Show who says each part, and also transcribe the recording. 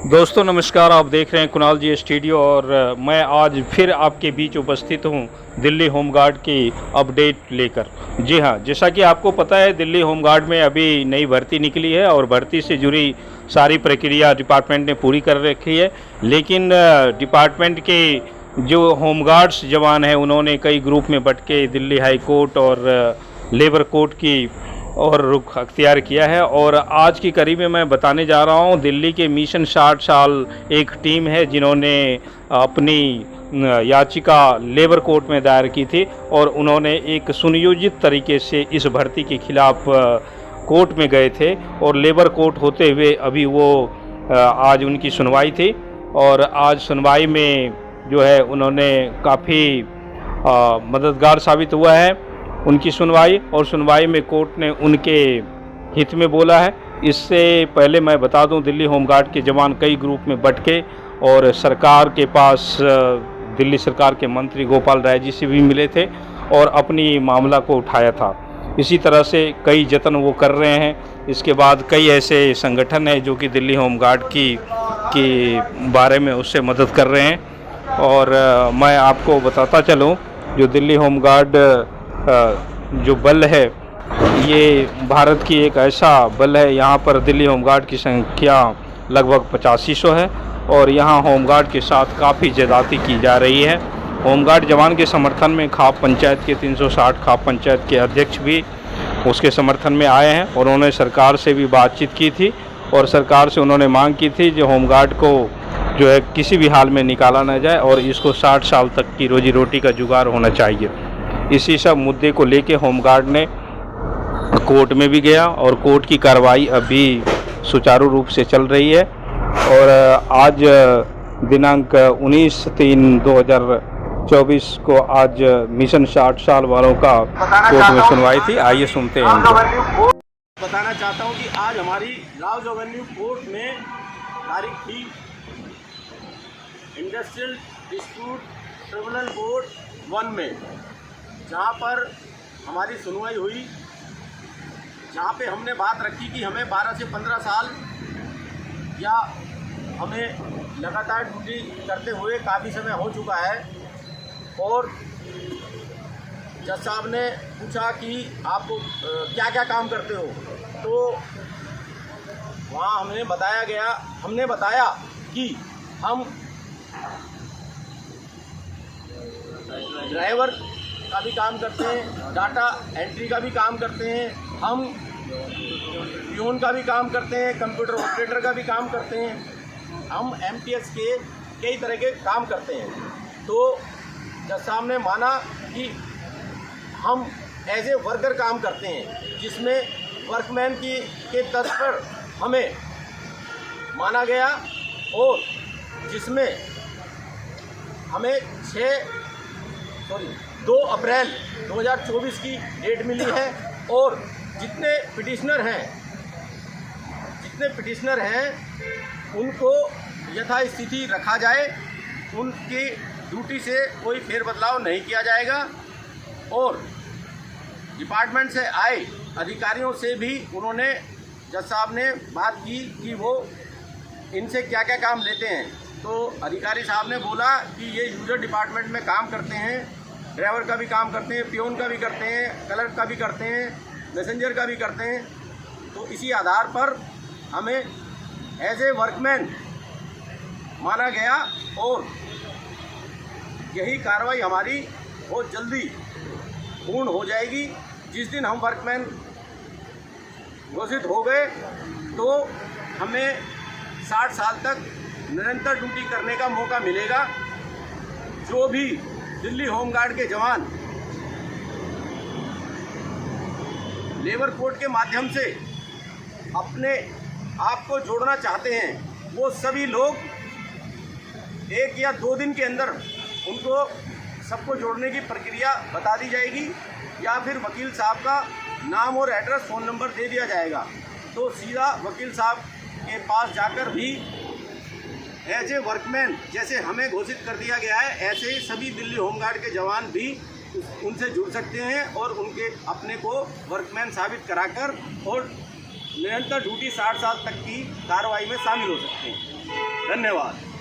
Speaker 1: दोस्तों नमस्कार, आप देख रहे हैं कुणाल जी स्टूडियो और मैं आज फिर आपके बीच उपस्थित हूं दिल्ली होमगार्ड की अपडेट लेकर। जी हां, जैसा कि आपको पता है दिल्ली होमगार्ड में अभी नई भर्ती निकली है और भर्ती से जुड़ी सारी प्रक्रिया डिपार्टमेंट ने पूरी कर रखी है। लेकिन डिपार्टमेंट के जो होमगार्ड्स जवान हैं उन्होंने कई ग्रुप में बँट के दिल्ली हाई कोर्ट और लेबर कोर्ट की और रुख अख्तियार किया है। और आज की कड़ी में मैं बताने जा रहा हूं दिल्ली के मिशन 60 साल एक टीम है जिन्होंने अपनी याचिका लेबर कोर्ट में दायर की थी और उन्होंने एक सुनियोजित तरीके से इस भर्ती के खिलाफ कोर्ट में गए थे और लेबर कोर्ट होते हुए अभी वो आज उनकी सुनवाई थी। और आज सुनवाई में जो है उन्होंने काफ़ी मददगार साबित हुआ है उनकी सुनवाई, और सुनवाई में कोर्ट ने उनके हित में बोला है। इससे पहले मैं बता दूं दिल्ली होमगार्ड के जवान कई ग्रुप में बँट के और सरकार के पास दिल्ली सरकार के मंत्री गोपाल राय जी से भी मिले थे और अपनी मामला को उठाया था। इसी तरह से कई जतन वो कर रहे हैं। इसके बाद कई ऐसे संगठन हैं जो कि दिल्ली होमगार्ड की बारे में उससे मदद कर रहे हैं। और मैं आपको बताता चलूं जो दिल्ली होमगार्ड जो बल है ये भारत की एक ऐसा बल है, यहाँ पर दिल्ली होमगार्ड की संख्या लगभग 8500 है और यहाँ होमगार्ड के साथ काफ़ी ज्यादती की जा रही है। होमगार्ड जवान के समर्थन में खाप पंचायत के 360 खाप पंचायत के अध्यक्ष भी उसके समर्थन में आए हैं और उन्होंने सरकार से भी बातचीत की थी और सरकार से उन्होंने मांग की थी जो होमगार्ड को जो है किसी भी हाल में निकाला ना जाए और इसको 60 साल तक की रोजी रोटी का जुगाड़ होना चाहिए। इसी सब मुद्दे को लेके होमगार्ड ने कोर्ट में भी गया और कोर्ट की कार्रवाई अभी सुचारू रूप से चल रही है। और आज दिनांक 19/3/2024 को आज मिशन 60 साल वालों का कोर्ट में सुनवाई थी। आइए सुनते हैं।
Speaker 2: बताना चाहता हूं कि आज हमारी राउज एवेन्यू कोर्ट में तारीख थी इंडस्ट्रियल डिस्प्यूट ट्रिब्यूनल बोर्ड 1 में, जहां पर हमारी सुनवाई हुई, जहां पे हमने बात रखी कि हमें 12 से 15 साल या हमें लगातार ड्यूटी करते हुए काफ़ी समय हो चुका है। और जज साहब ने पूछा कि आप क्या क्या काम करते हो, तो वहाँ हमने बताया कि हम ड्राइवर का भी काम करते हैं, डाटा एंट्री का भी काम करते हैं, हम प्यून का भी काम करते हैं, कंप्यूटर ऑपरेटर का भी काम करते हैं, हम एमटीएस के कई तरह के काम करते हैं। तो जज साहब ने माना कि हम एज ए वर्कर काम करते हैं, जिसमें वर्कमैन के तर्ज पर हमें माना गया और जिसमें हमें 2 अप्रैल 2024 की डेट मिली है। और जितने पिटिशनर हैं उनको यथास्थिति रखा जाए, उनकी ड्यूटी से कोई फेरबदलाव नहीं किया जाएगा। और डिपार्टमेंट से आए अधिकारियों से भी उन्होंने जज साहब ने बात की कि वो इनसे क्या क्या काम लेते हैं। तो अधिकारी साहब ने बोला कि ये यूजर डिपार्टमेंट में काम करते हैं, ड्राइवर का भी काम करते हैं, पियोन का भी करते हैं, क्लर्क का भी करते हैं, मैसेंजर का भी करते हैं। तो इसी आधार पर हमें एज ए वर्कमैन माना गया और यही कार्रवाई हमारी बहुत जल्दी पूर्ण हो जाएगी। जिस दिन हम वर्कमैन घोषित हो गए तो हमें 60 साल तक निरंतर ड्यूटी करने का मौका मिलेगा। जो भी दिल्ली होमगार्ड के जवान लेबर कोर्ट के माध्यम से अपने आप को जोड़ना चाहते हैं, वो सभी लोग 1 या 2 दिन के अंदर उनको सबको जोड़ने की प्रक्रिया बता दी जाएगी या फिर वकील साहब का नाम और एड्रेस, फ़ोन नंबर दे दिया जाएगा। तो सीधा वकील साहब के पास जाकर भी एज ए वर्कमैन जैसे हमें घोषित कर दिया गया है, ऐसे ही सभी दिल्ली होमगार्ड के जवान भी उनसे जुड़ सकते हैं और उनके अपने को वर्कमैन साबित कराकर और निरंतर ड्यूटी 60 साल तक की कार्रवाई में शामिल हो सकते हैं। धन्यवाद।